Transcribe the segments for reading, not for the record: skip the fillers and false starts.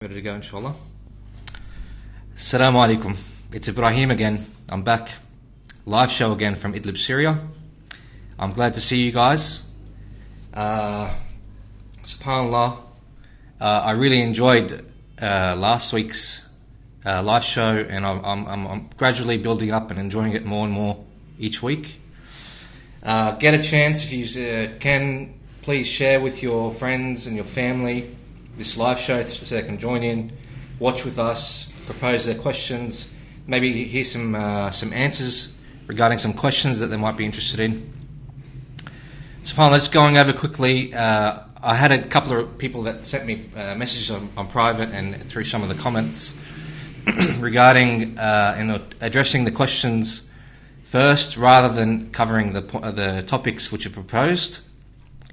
Ready to go, inshallah. Assalamu alaikum. It's Ibrahim again. I'm back. Live show again from Idlib, Syria. I'm glad to see you guys. SubhanAllah. I really enjoyed last week's live show, and I'm gradually building up and enjoying it more and more each week. Get a chance, if you can, please share with your friends and your family this live show so they can join in, watch with us, propose their questions, maybe hear some answers regarding some questions that they might be interested in. SubhanAllah, just going over quickly, I had a couple of people that sent me messages on private and through some of the comments regarding addressing the questions first rather than covering the topics which are proposed,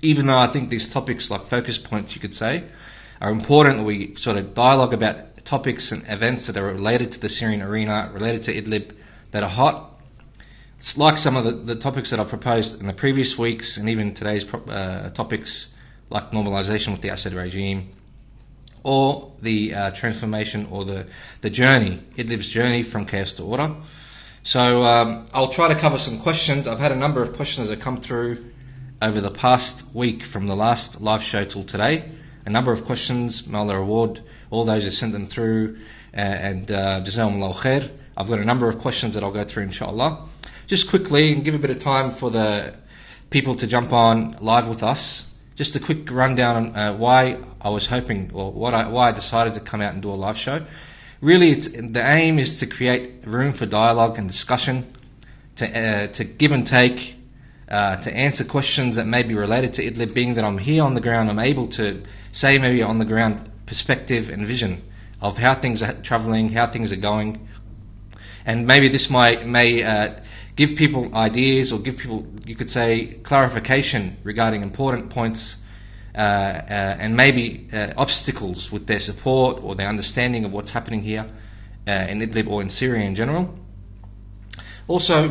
even though I think these topics, like focus points you could say, are important that we sort of dialogue about topics and events that are related to the Syrian arena, related to Idlib, that are hot. It's like some of the topics that I've proposed in the previous weeks, and even today's topics like normalization with the Assad regime, or the transformation or the journey, Idlib's journey from chaos to order. So I'll try to cover some questions. I've had a number of questions that come through over the past week from the last live show till today. A number of questions. May Allah reward all those who sent them through, and Jazakumullahu khair. I've got a number of questions that I'll go through, inshallah. Just quickly, and give a bit of time for the people to jump on live with us. Just a quick rundown on why I was hoping, or why I decided to come out and do a live show. Really, the aim is to create room for dialogue and discussion, to give and take, to answer questions that may be related to Idlib. Being that I'm here on the ground, I'm able to say maybe on the ground perspective and vision of how things are travelling, how things are going, and maybe this may give people ideas, or give people, you could say, clarification regarding important points, and maybe obstacles with their support or their understanding of what's happening here in Idlib or in Syria in general. Also,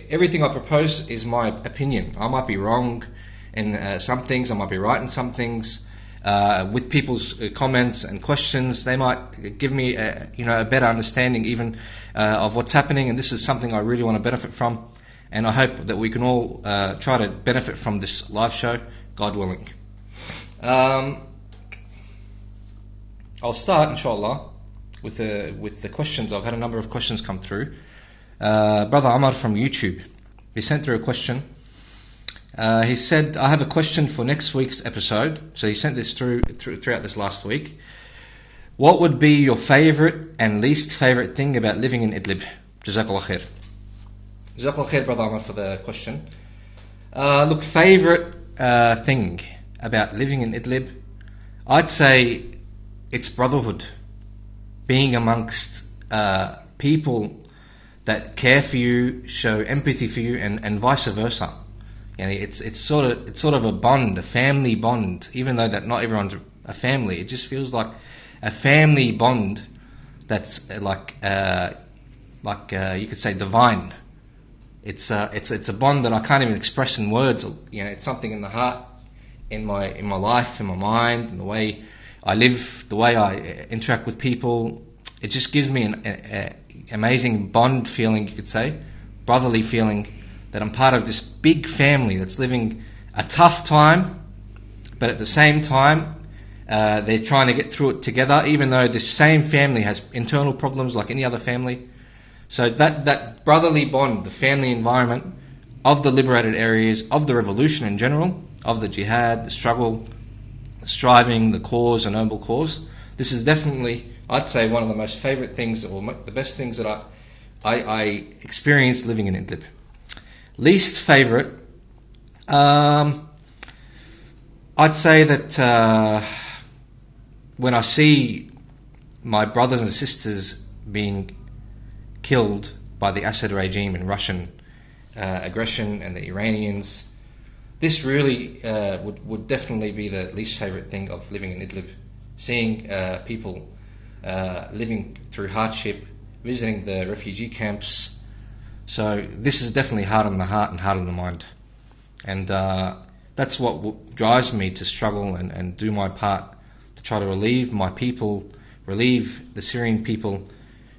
everything I propose is my opinion. I might be wrong in some things, I might be right in some things. With people's comments and questions, they might give me a better understanding even of what's happening, and this is something I really want to benefit from, and I hope that we can all try to benefit from this live show, God willing. I'll start, inshallah, with the questions. I've had a number of questions come through. Brother Amar from YouTube, he sent through a question. He said, I have a question for next week's episode. So he sent this throughout this last week. What would be your favourite and least favourite thing about living in Idlib? Jazakallah khair. Jazakallah khair, Brother Amar, for the question. Look, favourite thing about living in Idlib, I'd say it's brotherhood. Being amongst people that care for you, show empathy for you, and vice versa. It's sort of a bond, a family bond. Even though that not everyone's a family, it just feels like a family bond that's like you could say divine. It's a bond that I can't even express in words. It's something in the heart, in my life, in my mind, in the way I live, the way I interact with people. It just gives me an amazing bond feeling, you could say, brotherly feeling, that I'm part of this big family that's living a tough time, but at the same time, they're trying to get through it together, even though this same family has internal problems like any other family. So that brotherly bond, the family environment of the liberated areas, of the revolution in general, of the jihad, the struggle, the striving, the cause, a noble cause, this is definitely, I'd say, one of the most favourite things, or the best things that I experienced living in Idlib. Least favourite, I'd say that when I see my brothers and sisters being killed by the Assad regime and Russian aggression and the Iranians, this really would definitely be the least favourite thing of living in Idlib. Seeing people living through hardship, visiting the refugee camps. So this is definitely hard on the heart and hard on the mind. And that's what drives me to struggle and do my part to try to relieve the Syrian people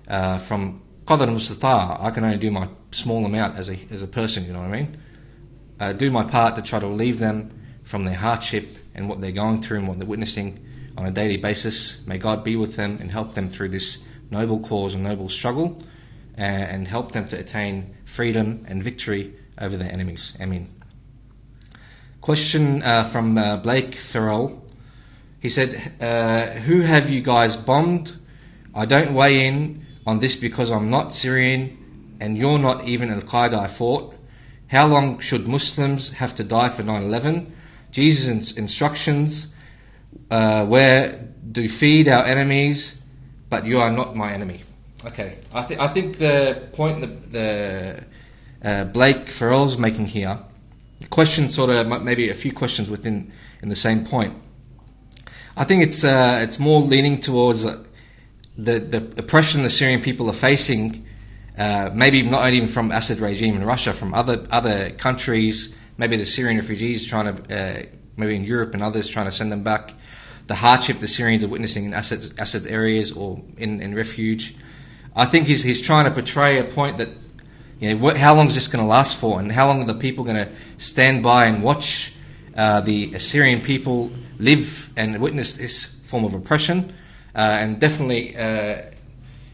from qadr mustata'. I can only do my small amount as a person, you know what I mean? Do my part to try to relieve them from their hardship and what they're going through and what they're witnessing on a daily basis. May God be with them and help them through this noble cause and noble struggle, and help them to attain freedom and victory over their enemies. Ameen. Question from Blake Farrell. He said, who have you guys bombed? I don't weigh in on this because I'm not Syrian and you're not even Al-Qaeda I fought. How long should Muslims have to die for 9/11? Jesus' instructions were to feed our enemies, but you are not my enemy. Okay, I think the point that Blake Farrell's making here, the question sort of maybe a few questions in the same point. I think it's more leaning towards the oppression the Syrian people are facing, maybe not only from Assad regime in Russia, from other countries, maybe the Syrian refugees trying to, maybe in Europe and others trying to send them back, the hardship the Syrians are witnessing in Assad's areas or in refuge. I think he's trying to portray a point that, you know, how long is this going to last for, and how long are the people going to stand by and watch the Syrian people live and witness this form of oppression? And definitely, I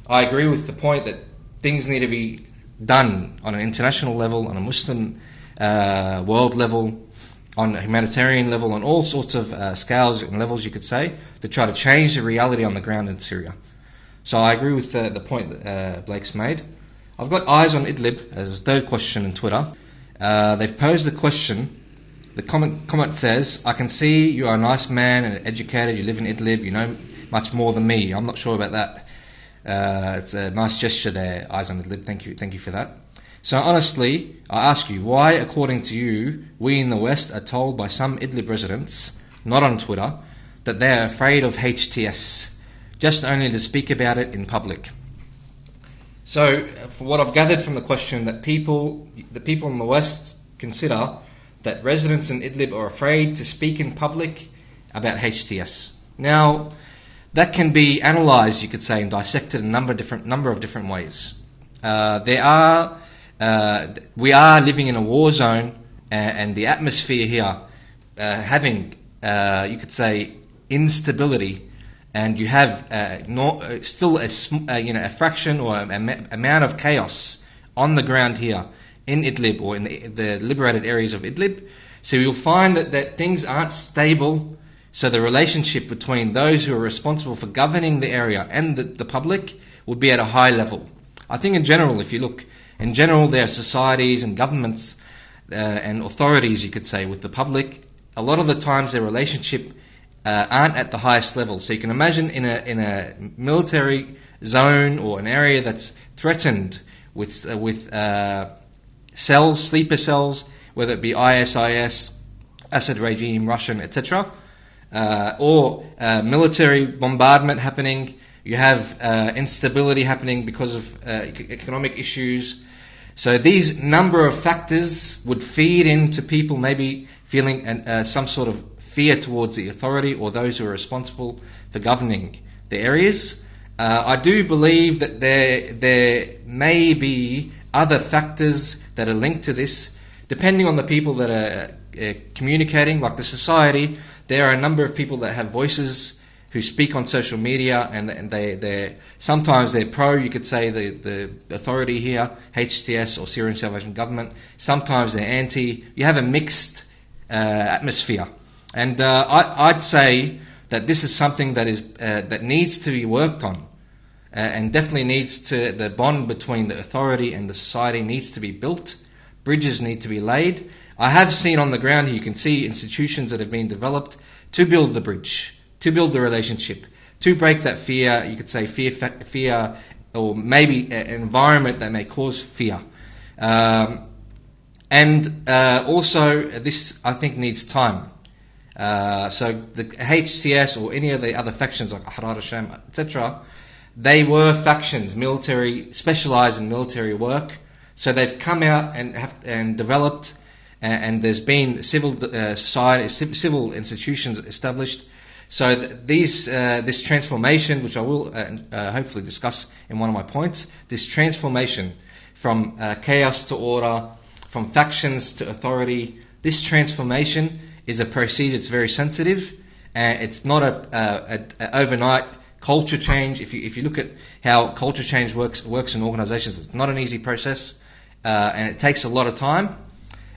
agree with the point that things need to be done on an international level, on a Muslim world level, on a humanitarian level, on all sorts of scales and levels, you could say, to try to change the reality on the ground in Syria. So I agree with the point that Blake's made. I've got eyes on Idlib as a third question on Twitter. They've posed the question. The comment says, I can see you are a nice man and educated, you live in Idlib, you know much more than me. I'm not sure about that. It's a nice gesture there, eyes on Idlib. Thank you for that. So honestly, I ask you, why, according to you, we in the West are told by some Idlib residents, not on Twitter, that they are afraid of HTS, just only to speak about it in public? So, for what I've gathered from the question, that the people in the West consider that residents in Idlib are afraid to speak in public about HTS. Now, that can be analysed, you could say, and dissected in a number of different ways. We are living in a war zone, and the atmosphere here having, you could say, instability, and you have still a fraction or amount of chaos on the ground here in Idlib or in the liberated areas of Idlib. So you'll find that things aren't stable. So the relationship between those who are responsible for governing the area and the public would be at a high level. I think in general, if you look, in general there are societies and governments and authorities, you could say, with the public. A lot of the times their relationship aren't at the highest level. So you can imagine in a military zone or an area that's threatened with cells, sleeper cells, whether it be ISIS, Assad regime, Russian, etc., or military bombardment happening. You have instability happening because of economic issues. So these number of factors would feed into people maybe feeling some sort of fear towards the authority or those who are responsible for governing the areas. I do believe that there may be other factors that are linked to this, depending on the people that are communicating, like the society. There are a number of people that have voices who speak on social media, and they're sometimes they're pro, you could say, the authority here, HTS or Syrian Salvation Government. Sometimes they're anti. You have a mixed atmosphere, and I'd say that this is something that needs to be worked on, and definitely the bond between the authority and the society needs to be built. Bridges need to be laid. I have seen on the ground here, you can see institutions that have been developed to build the bridge, to build the relationship, to break that fear, you could say fear, or maybe an environment that may cause fear. And also, this, I think, needs time. So the HTS or any of the other factions like Ahrar al-Sham, etc., they were factions, specialized in military work. So they've come out and developed, and there's been civil society, civil institutions established So this transformation, which I will hopefully discuss in one of my points, this transformation from chaos to order, from factions to authority, this transformation is a procedure. It's very sensitive. It's not a overnight culture change. If you look at how culture change works in organizations, it's not an easy process, and it takes a lot of time.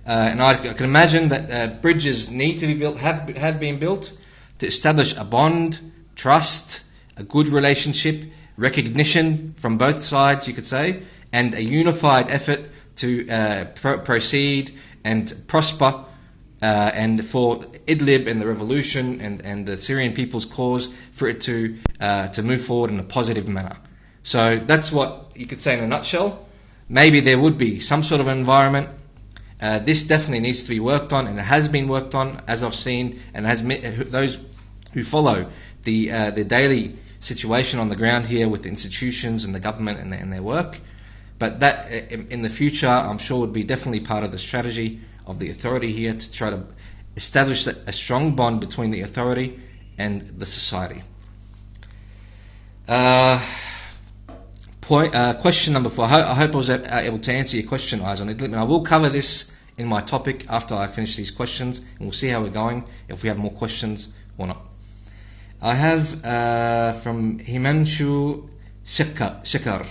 And I can imagine that bridges need to be built, have been built, to establish a bond, trust, a good relationship, recognition from both sides, you could say, and a unified effort to proceed and prosper, and for Idlib and the revolution and the Syrian people's cause, for it to move forward in a positive manner. So that's what you could say in a nutshell. Maybe there would be some sort of environment. This definitely needs to be worked on, and it has been worked on, as I've seen, and those who follow the daily situation on the ground here with the institutions and the government and their work. But that in the future, I'm sure, would be definitely part of the strategy of the authority here to try to establish a strong bond between the authority and the society. Question number 4. I hope I was able to answer your question, Eyes on Idlib, and I will cover this in my topic after I finish these questions, and we'll see how we're going, if we have more questions or not. I have from Himanshu Shekar,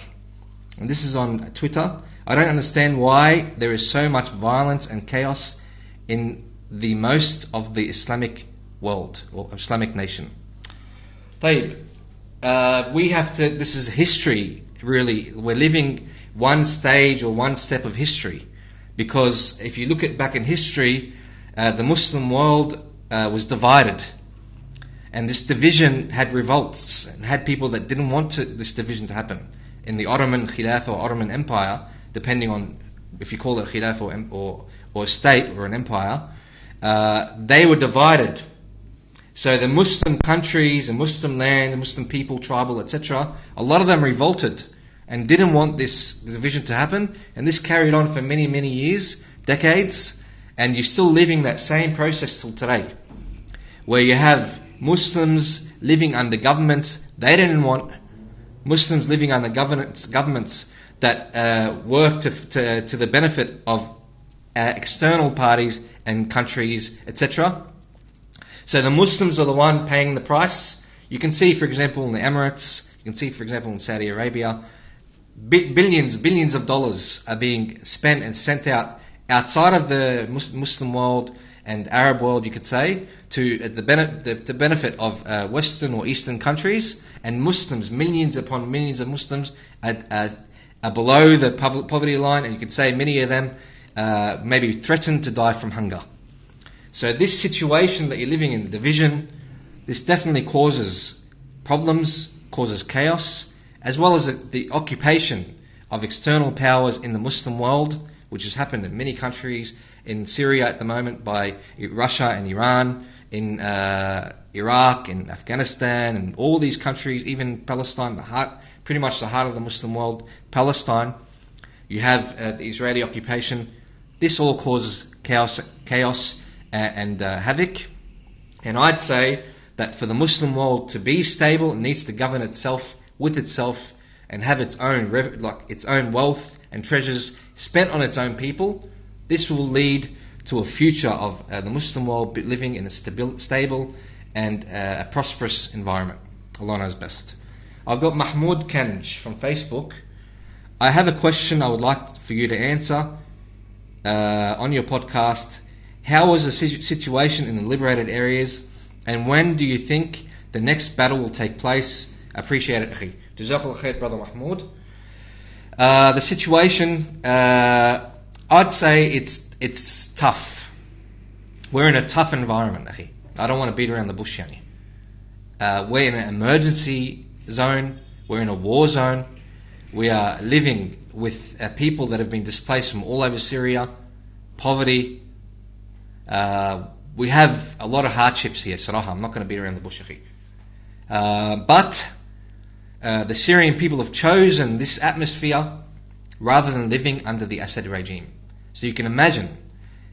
and this is on Twitter. I don't understand why there is so much violence and chaos in the most of the Islamic world or Islamic nation. We have to, this is history, really. We're living one stage or one step of history, because if you look at back in history, the Muslim world was divided, and this division had revolts and had people that didn't want this division to happen. In the Ottoman Khilafah or Ottoman Empire, depending on if you call it a Khilafah or a state or an empire, they were divided. So the Muslim countries, the Muslim land, the Muslim people, tribal, etc., a lot of them revolted and didn't want this division to happen, and this carried on for many, many years, decades, and you're still living that same process till today, where you have Muslims living under governments they didn't want, Muslims living under governments that work to the benefit of external parties and countries, etc. So the Muslims are the one paying the price. You can see, for example, in the Emirates, you can see, for example, in Saudi Arabia, billions of dollars are being spent and sent out outside of the Muslim world and Arab world, you could say, to the benefit of Western or Eastern countries, and Muslims, millions upon millions of Muslims are below the poverty line, and you could say many of them maybe threatened to die from hunger. So this situation that you're living in, the division, this definitely causes problems, causes chaos, as well as the occupation of external powers in the Muslim world, which has happened in many countries, in Syria at the moment by Russia and Iran, in Iraq, in Afghanistan, and all these countries, even Palestine, pretty much the heart of the Muslim world, Palestine. You have the Israeli occupation. This all causes chaos and havoc. And I'd say that for the Muslim world to be stable, it needs to govern itself with itself and have its own its own wealth and treasures spent on its own people. This will lead to a future of the Muslim world living in a stable and a prosperous environment. Allah knows best. I've got Mahmoud Kanj from Facebook. I have a question I would like for you to answer on your podcast. How is the situation in the liberated areas, and when do you think the next battle will take place? Appreciate it, akhi. Jazakallah khair, brother Mahmoud. The situation, I'd say it's tough. We're in a tough environment, akhi. I don't want to beat around the bush, yani. We're in an emergency zone. We're in a war zone. We are living with people that have been displaced from all over Syria, poverty. We have a lot of hardships here, Saraha. I'm not going to beat around the bush, akhi. But the Syrian people have chosen this atmosphere rather than living under the Assad regime. So you can imagine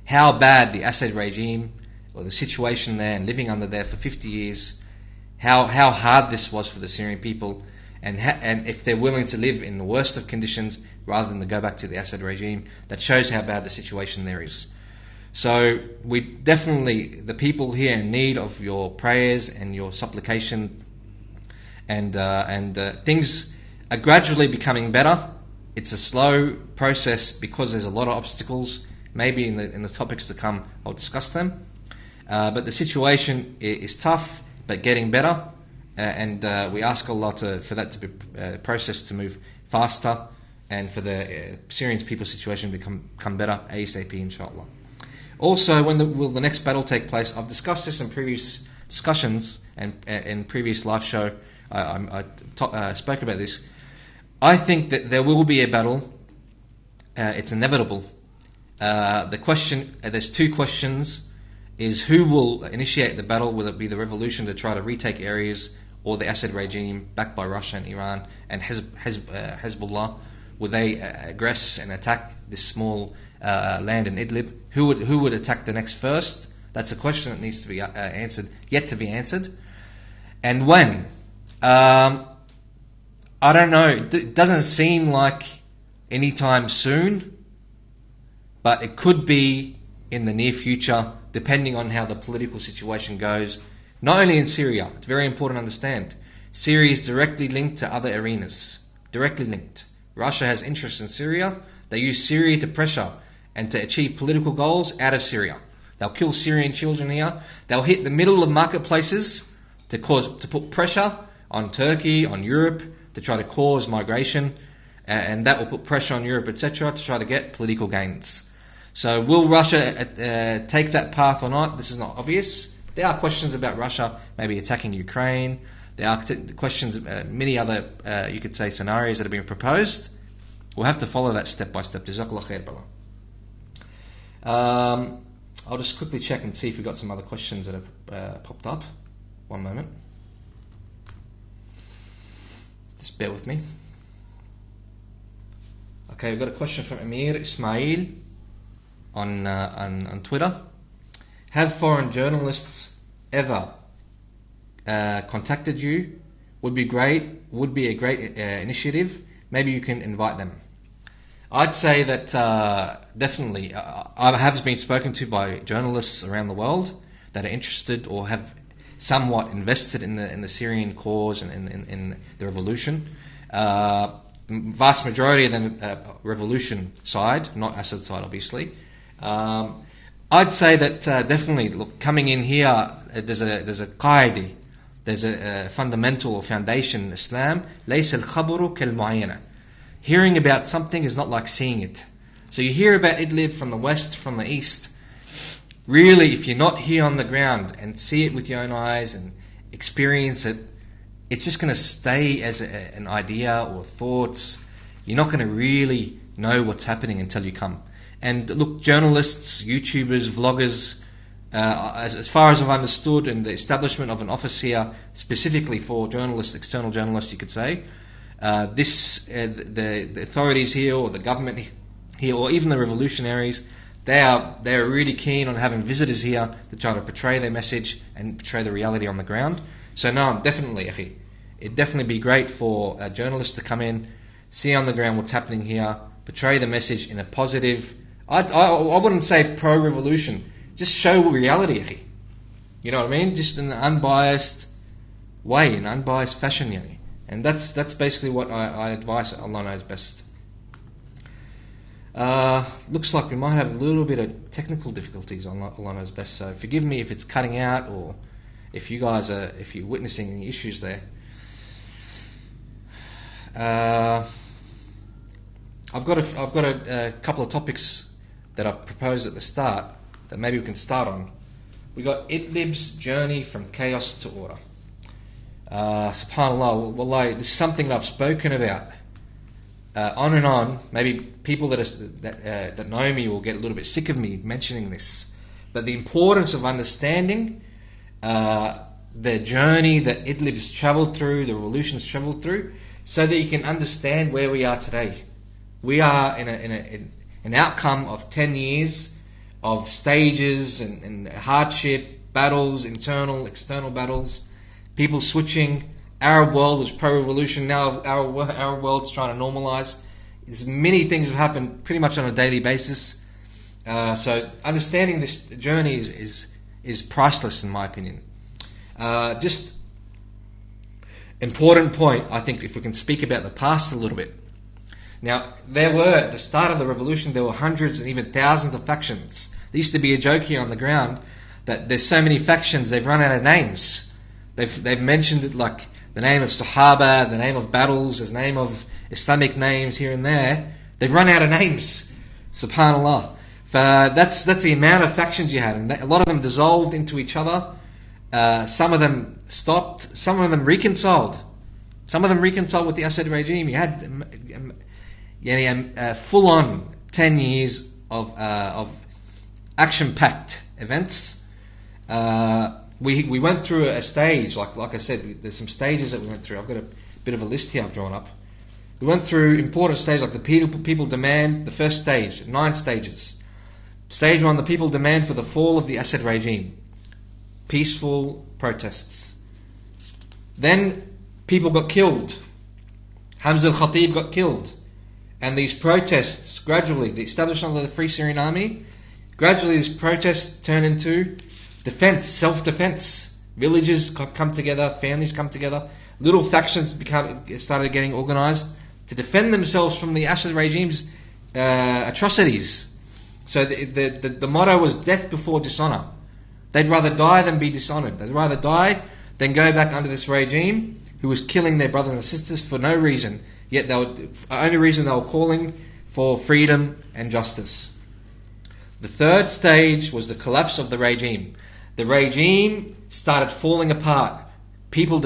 how bad the Assad regime, or the situation there, and living under there for 50 years, how hard this was for the Syrian people, and if they're willing to live in the worst of conditions rather than to go back to the Assad regime. That shows how bad the situation there is. So we definitely, the people here in need of your prayers and your supplication, and things are gradually becoming better. It's a slow process because there's a lot of obstacles. Maybe in the topics to come I'll discuss them. But the situation is tough, but getting better. And we ask Allah for that to be process to move faster, and for the Syrian people's situation to become better ASAP, inshallah. Also, when will the next battle take place? I've discussed this in previous discussions and in previous live show. I spoke about this. I think that there will be a battle. It's inevitable. The question, there's two questions, is who will initiate the battle? Will it be the revolution to try to retake areas, or the Assad regime backed by Russia and Iran and Hezbollah? Will they aggress and attack this small land in Idlib? Who would attack the next first? That's a question that needs to be answered, yet to be answered. And when? I don't know. It doesn't seem like anytime soon, but it could be in the near future, depending on how the political situation goes. Not only in Syria, it's very important to understand. Syria is directly linked to other arenas. Directly linked. Russia has interest in Syria. They use Syria to pressure and to achieve political goals out of Syria. They'll kill Syrian children here. They'll hit the middle of marketplaces to put pressure on Turkey, on Europe, to try to cause migration, and that will put pressure on Europe, etc., to try to get political gains. So will Russia take that path or not? This is not obvious. There are questions about Russia maybe attacking Ukraine. There are questions, many other, you could say, scenarios that have been proposed. We'll have to follow that step by step. Jazakallah khair, brother. I'll just quickly check and see if we've got some other questions that have popped up. One moment. Just bear with me. Okay, we've got a question from Amir Ismail on Twitter. Have foreign journalists ever contacted you? Would be a great initiative. Maybe you can invite them. I'd say that definitely I have been spoken to by journalists around the world that are interested or have somewhat invested in the Syrian cause and in the revolution. Vast majority of them revolution side, not Assad side, obviously. I'd say that definitely, look, coming in here, there's a qaida, there's a fundamental or foundation in Islam. ليس الخبر كالمعاينة. Hearing about something is not like seeing it. So you hear about Idlib from the west, from the east. Really, if you're not here on the ground and see it with your own eyes and experience it, it's just going to stay as an idea or thoughts. You're not going to really know what's happening until you come. And look, journalists, YouTubers, vloggers, as far as I've understood, in the establishment of an office here specifically for journalists, external journalists, you could say, the authorities here, or the government here, or even the revolutionaries, they're really keen on having visitors here to try to portray their message and portray the reality on the ground. So no, definitely, it'd definitely be great for journalists to come in, see on the ground what's happening here, portray the message in a positive. I wouldn't say pro-revolution. Just show reality, You know what I mean? Just in an unbiased way, in an unbiased fashion, And that's basically what I advise. Allah knows best. Looks like we might have a little bit of technical difficulties. Allah knows best. So forgive me if it's cutting out, or if you're witnessing any issues there. I've got a couple of topics that I proposed at the start that maybe we can start on. We got Idlib's journey from chaos to order. Subhanallah, wallahi, this is something that I've spoken about on and on. Maybe people that know me will get a little bit sick of me mentioning this, but the importance of understanding the journey that Idlib's travelled through, the revolution's travelled through, so that you can understand where we are today. We are in an outcome of 10 years of stages and hardship, battles, internal, external battles, people switching. Arab world was pro-revolution. Now Arab world's trying to normalize. There's many things have happened pretty much on a daily basis. So understanding this journey is priceless in my opinion. Just important point, I think, if we can speak about the past a little bit. Now, at the start of the revolution, there were hundreds and even thousands of factions. There used to be a joke here on the ground that there's so many factions, they've run out of names. They've mentioned it like the name of Sahaba, the name of battles, the name of Islamic names here and there. They've run out of names. Subhanallah. That's the amount of factions you had, and a lot of them dissolved into each other. Some of them stopped. Some of them reconciled. Some of them reconciled with the Assad regime. You had full-on 10 years of action-packed events. We went through a stage, like I said, there's some stages that we went through. I've got a bit of a list here I've drawn up. We went through important stages like the people demand, the first stage, 9 stages. Stage 1, the people demand for the fall of the Assad regime. Peaceful protests. Then people got killed. Hamza al-Khatib got killed. And these protests, gradually, the establishment of the Free Syrian Army, gradually these protests turn into defense, self-defense. Villages come together, families come together, little factions started getting organized to defend themselves from the Assad regime's atrocities. So the motto was death before dishonor. They'd rather die than be dishonored. They'd rather die than go back under this regime who was killing their brothers and sisters for no reason. Yet the only reason they were calling for freedom and justice. The third stage was the collapse of the regime. The regime started falling apart. People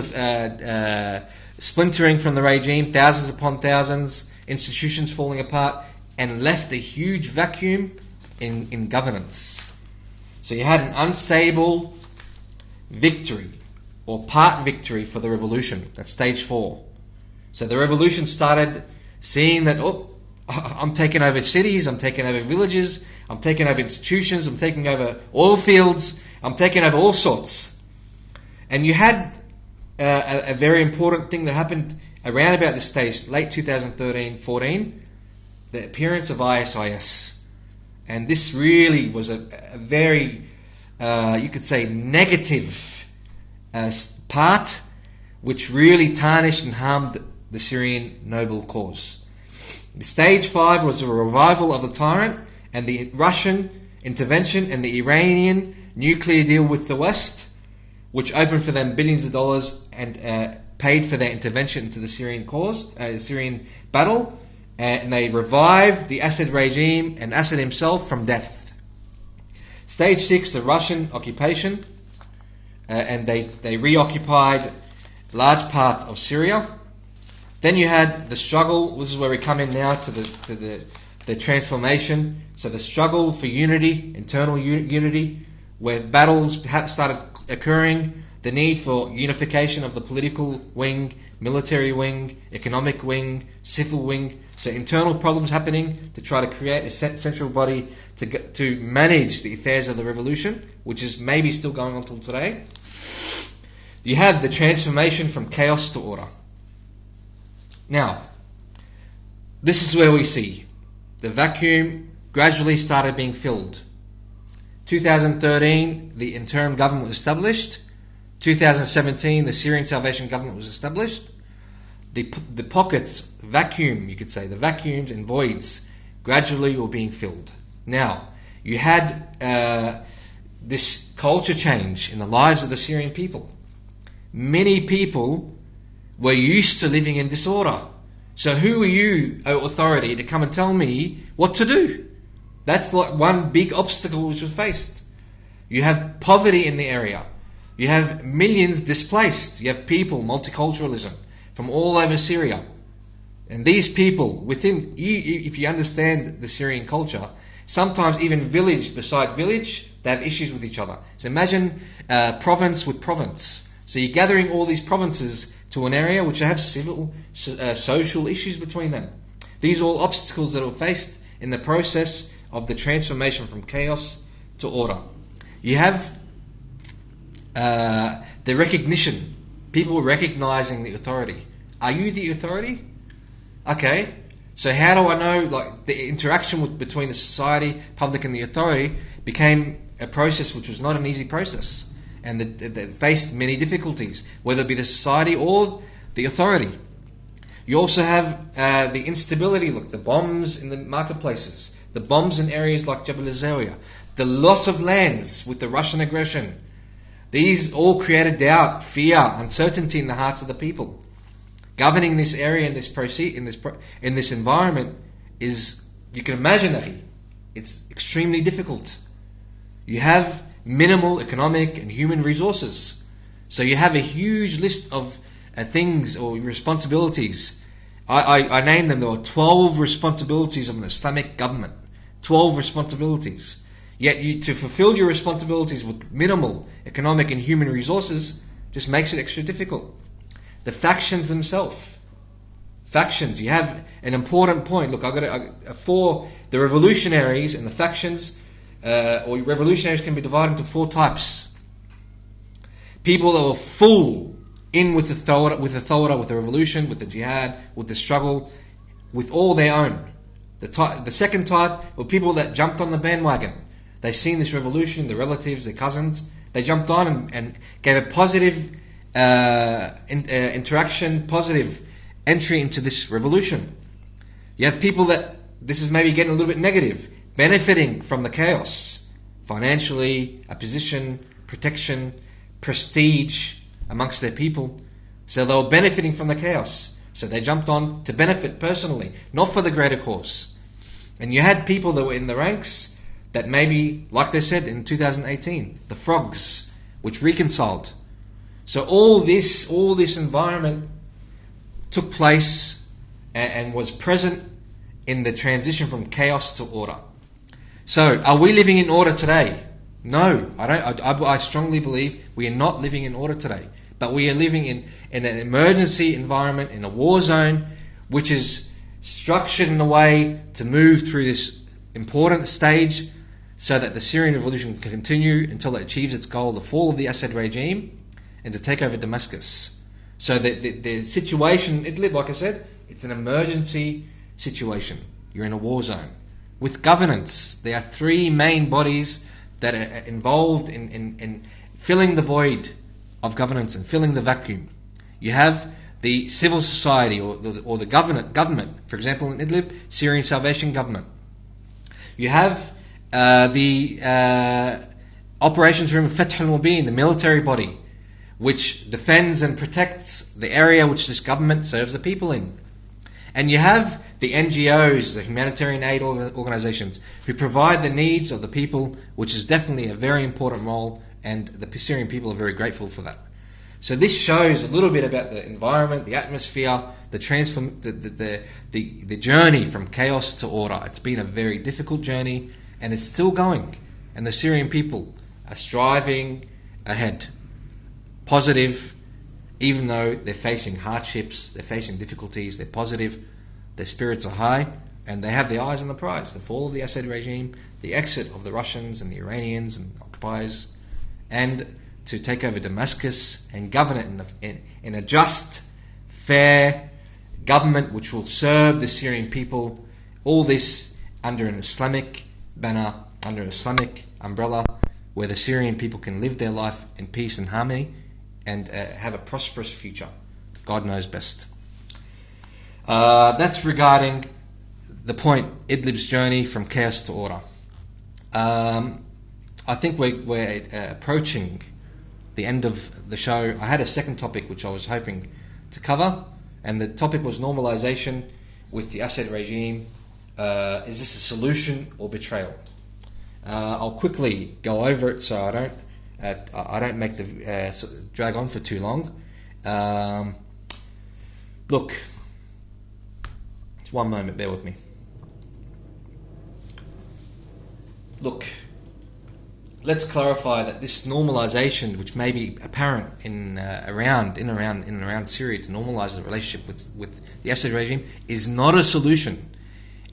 splintering from the regime, thousands upon thousands, institutions falling apart, and left a huge vacuum in governance. So you had an unstable victory or part victory for the revolution. That's stage 4. So the revolution started seeing that, I'm taking over cities, I'm taking over villages, I'm taking over institutions, I'm taking over oil fields, I'm taking over all sorts. And you had a very important thing that happened around about this stage, late 2013-14, the appearance of ISIS. And this really was a very, you could say, negative part, which really tarnished and harmed the Syrian noble cause. Stage 5 was a revival of the tyrant and the Russian intervention and the Iranian nuclear deal with the West, which opened for them billions of dollars and paid for their intervention into the Syrian cause, Syrian battle. And they revived the Assad regime and Assad himself from death. Stage 6, the Russian occupation, and they reoccupied large parts of Syria. Then you had the struggle. This is where we come in now to the transformation. So the struggle for unity, internal unity, where battles started occurring. The need for unification of the political wing, military wing, economic wing, civil wing. So internal problems happening to try to create a central body to manage the affairs of the revolution, which is maybe still going on till today. You have the transformation from chaos to order. Now, this is where we see the vacuum gradually started being filled. 2013, the interim government was established. 2017, the Syrian Salvation Government was established. The pockets, vacuum, you could say, the vacuums and voids gradually were being filled. Now, you had this culture change in the lives of the Syrian people. Many people were used to living in disorder. So who are you, O authority, to come and tell me what to do? That's like one big obstacle which was faced. You have poverty in the area. You have millions displaced. You have people, multiculturalism, from all over Syria. And these people, if you understand the Syrian culture, sometimes even village beside village, they have issues with each other. So imagine province with province. So you're gathering all these provinces to an area which have civil, social issues between them. These are all obstacles that are faced in the process of the transformation from chaos to order. You have the recognition People recognizing the authority. Are you the authority? Okay. So how do I know? Like, the interaction between the society, public, and the authority became a process which was not an easy process, and that faced many difficulties, whether it be the society or the authority. You also have the instability. Look, the bombs in the marketplaces, the bombs in areas like Jabal Zawiya, the loss of lands with the Russian aggression. These all created doubt, fear, uncertainty in the hearts of the people. Governing this area in this environment is, you can imagine, it's extremely difficult. You have minimal economic and human resources, so you have a huge list of things or responsibilities. I named them. There were 12 responsibilities of an Islamic government. 12 responsibilities. Yet to fulfill your responsibilities with minimal economic and human resources just makes it extra difficult. The factions themselves. Factions. You have an important point. Look, for the revolutionaries and the factions, or revolutionaries can be divided into 4 types. People that were full in with the thawra, with the revolution, with the jihad, with the struggle, with all their own. The second type were people that jumped on the bandwagon. They seen this revolution, their relatives, their cousins. They jumped on and gave a positive interaction, positive entry into this revolution. You have people that this is maybe getting a little bit negative, benefiting from the chaos, financially, a position, protection, prestige amongst their people. So they were benefiting from the chaos. So they jumped on to benefit personally, not for the greater cause. And you had people that were in the ranks that maybe, like they said in 2018, the frogs, which reconciled. So all this environment took place and was present in the transition from chaos to order. So, are we living in order today? No, I don't. I strongly believe we are not living in order today. But we are living in an emergency environment, in a war zone, which is structured in a way to move through this important stage so that the Syrian revolution can continue until it achieves its goal, the fall of the Assad regime, and to take over Damascus. So the situation in Idlib, like I said, it's an emergency situation. You're in a war zone. With governance, there are 3 main bodies that are involved in filling the void of governance and filling the vacuum. You have the civil society or the government, for example in Idlib, Syrian Salvation Government. You have the operations room of Fath al-Mubin, the military body, which defends and protects the area which this government serves the people in. And you have the NGOs, the humanitarian aid organizations, who provide the needs of the people, which is definitely a very important role, and the Syrian people are very grateful for that. So this shows a little bit about the environment, the atmosphere, the journey from chaos to order. It's been a very difficult journey, and it's still going. And the Syrian people are striving ahead. Positive, even though they're facing hardships, they're facing difficulties, they're positive, their spirits are high, and they have their eyes on the prize, the fall of the Assad regime, the exit of the Russians and the Iranians and occupiers, and to take over Damascus and govern it in a just, fair government which will serve the Syrian people. All this under an Islamic banner, under an Islamic umbrella, where the Syrian people can live their life in peace and harmony and have a prosperous future. God knows best. That's regarding the point, Idlib's journey from chaos to order. I think we're approaching the end of the show. I had a second topic which I was hoping to cover, and the topic was normalization with the Assad regime. Is this a solution or betrayal? I'll quickly go over it so I don't make the drag on for too long. Look, just one moment, bear with me. Look, let's clarify that this normalization, which may be apparent in around Syria to normalize the relationship with the Assad regime, is not a solution.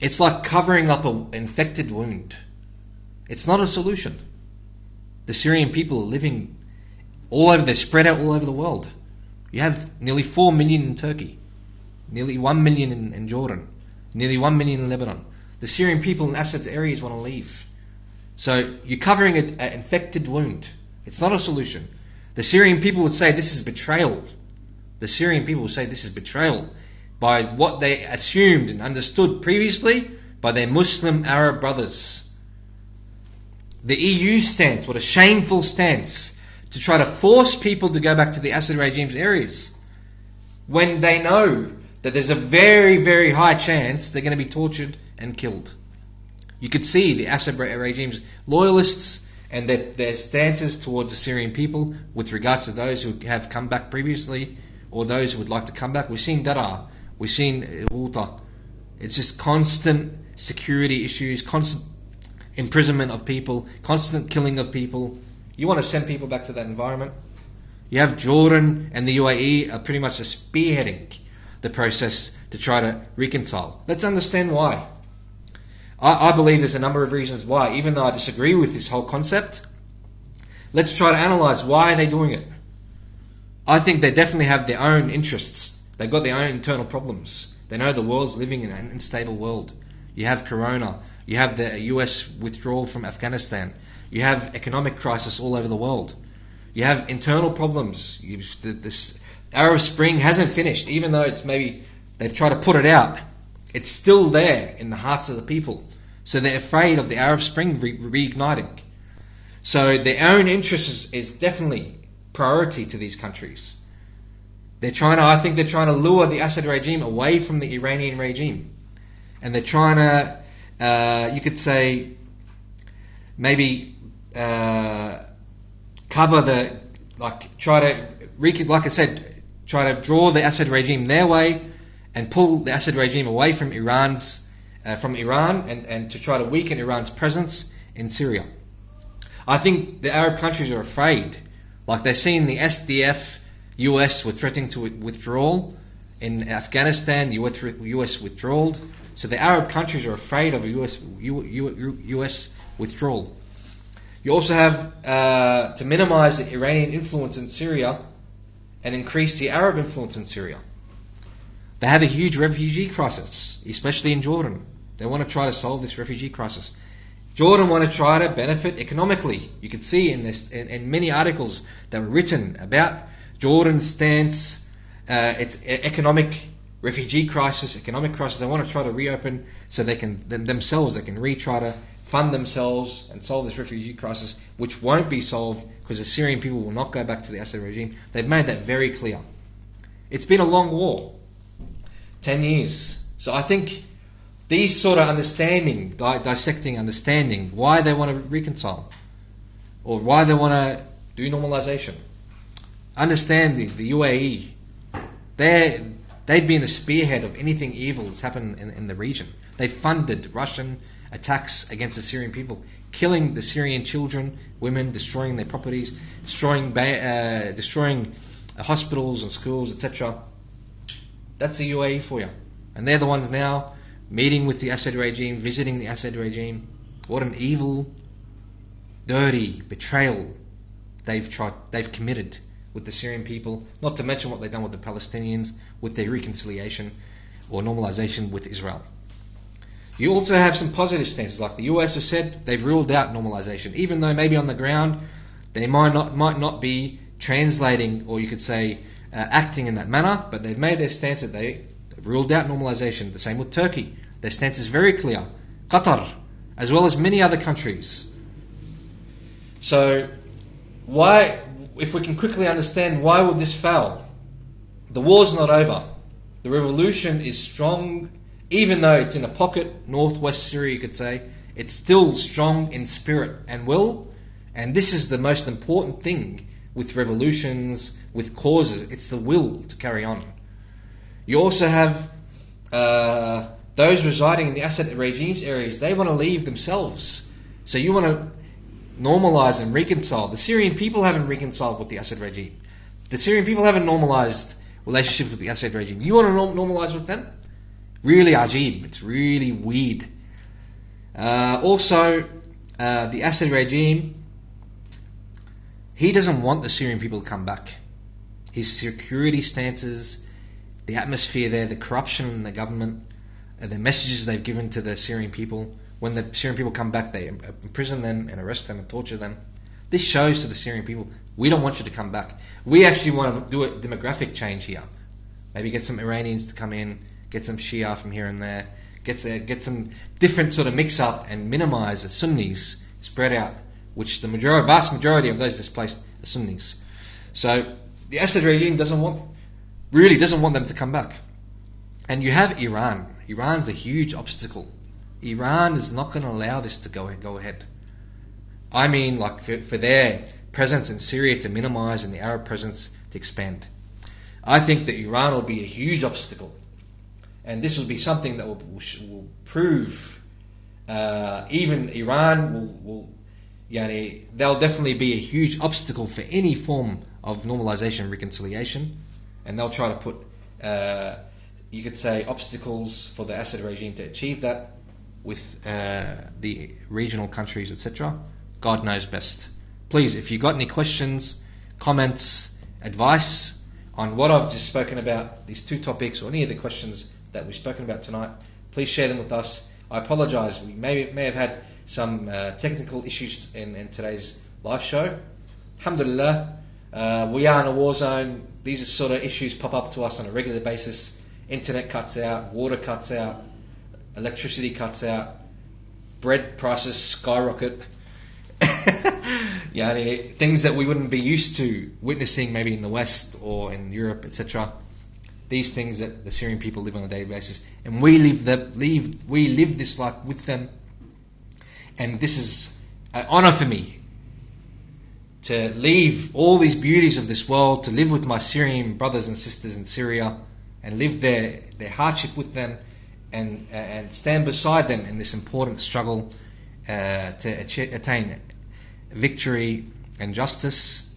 It's like covering up an infected wound. It's not a solution. The Syrian people are living all over, they're spread out all over the world. You have nearly 4 million in Turkey, nearly 1 million in Jordan, nearly 1 million in Lebanon. The Syrian people in Assad's areas want to leave. So you're covering an infected wound. It's not a solution. The Syrian people would say this is betrayal. The Syrian people would say this is betrayal by what they assumed and understood previously by their Muslim Arab brothers. The EU stance, what a shameful stance, to try to force people to go back to the Assad regime's areas when they know that there's a very, very high chance they're going to be tortured and killed. You could see the Assad regime's loyalists and their stances towards the Syrian people with regards to those who have come back previously or those who would like to come back. We've seen Daraa, we've seen Ghouta. It's just constant security issues, constant imprisonment of people, constant killing of people. You want to send people back to that environment? You have Jordan and the UAE are pretty much spearheading the process to try to reconcile. Let's understand why. I believe there's a number of reasons why, even though I disagree with this whole concept. Let's try to analyze why are they doing it. I think they definitely have their own interests. They've got their own internal problems. They know the world's living in an unstable world. You have Corona. You have the US withdrawal from Afghanistan. You have economic crisis all over the world. You have internal problems. This Arab Spring hasn't finished, even though it's maybe they've tried to put it out. It's still there in the hearts of the people. So they're afraid of the Arab Spring reigniting. So their own interest is definitely priority to these countries. I think they're trying to lure the Assad regime away from the Iranian regime. And they're trying to, you could say, maybe cover try to draw the Assad regime their way and pull the Assad regime away from Iran and to try to weaken Iran's presence in Syria. I think the Arab countries are afraid. Like they're seeing the SDF, US were threatening to withdrawal. In Afghanistan, US withdrawal. So the Arab countries are afraid of US withdrawal. You also have to minimize the Iranian influence in Syria and increase the Arab influence in Syria. They have a huge refugee crisis, especially in Jordan. They want to try to solve this refugee crisis. Jordan want to try to benefit economically. You can see in many articles that were written about Jordan's stance, its economic refugee crisis, economic crisis. They want to try to reopen so they can try to fund themselves and solve this refugee crisis, which won't be solved because the Syrian people will not go back to the Assad regime. They've made that very clear. It's been a long war, 10 years. So I think these sort of dissecting understanding why they want to reconcile or why they want to do normalization. Understand the UAE. They've been the spearhead of anything evil that's happened in the region. They funded Russian attacks against the Syrian people, killing the Syrian children, women, destroying their properties, destroying hospitals and schools, etc. That's the UAE for you. And they're the ones now meeting with the Assad regime, visiting the Assad regime. What an evil, dirty betrayal they've committed with the Syrian people, not to mention what they've done with the Palestinians, with their reconciliation or normalization with Israel. You also have some positive stances, like the US have said they've ruled out normalization, even though maybe on the ground they might not be translating, or you could say acting in that manner, but they've made their stance that they've ruled out normalization. The same with Turkey. Their stance is very clear. Qatar, as well as many other countries. So why, if we can quickly understand why would this fail? The war's not over. The revolution is strong, even though it's in a pocket, northwest Syria you could say, it's still strong in spirit and will, and this is the most important thing with revolutions, with causes, it's the will to carry on. You also have those residing in the Assad regime's areas, they want to leave themselves. So you want to normalize and reconcile. The Syrian people haven't reconciled with the Assad regime. The Syrian people haven't normalized relationships with the Assad regime. You want to normalize with them? Really ajib. It's really weird. Also, the Assad regime, he doesn't want the Syrian people to come back. his security stances, the atmosphere there, the corruption in the government, the messages they've given to the Syrian people. When the Syrian people come back, they imprison them and arrest them and torture them. This shows to the Syrian people, we don't want you to come back. We actually want to do a demographic change here. Maybe get some Iranians to come in, get some Shia from here and there, get some different sort of mix up and minimize the Sunnis spread out, which the vast majority of those displaced are Sunnis. So the Assad regime doesn't want them to come back. And you have Iran. Iran's a huge obstacle. Iran is not going to allow this to go ahead. I mean, like for their presence in Syria to minimize and the Arab presence to expand. I think that Iran will be a huge obstacle, and this will be something that will prove even Iran they'll definitely be a huge obstacle for any form of normalization and reconciliation, and they'll try to put you could say obstacles for the Assad regime to achieve that with the regional countries, etc. God knows best. Please, if you've got any questions, comments, advice on what I've just spoken about, these two topics, or any of the questions that we've spoken about tonight, please share them with us. I apologise, we may have had some technical issues in today's live show. Alhamdulillah, we are in a war zone. These are sort of issues pop up to us on a regular basis. Internet cuts out, water cuts out, electricity cuts out, bread prices skyrocket. Things that we wouldn't be used to witnessing maybe in the West or in Europe, etc. These things that the Syrian people live on a daily basis, and we live this life with them. And this is an honor for me to leave all these beauties of this world, to live with my Syrian brothers and sisters in Syria, and live their hardship with them, and stand beside them in this important struggle to attain victory and justice.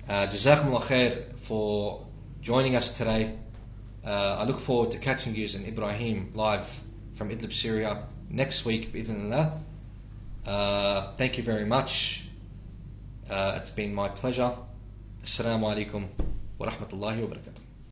Jazakumullah khair for joining us today. I look forward to catching you in Ibrahim live from Idlib, Syria next week, bi'idhnillah. Thank you very much. It's been my pleasure. Assalamu alaikum wa rahmatullahi wa barakatuh.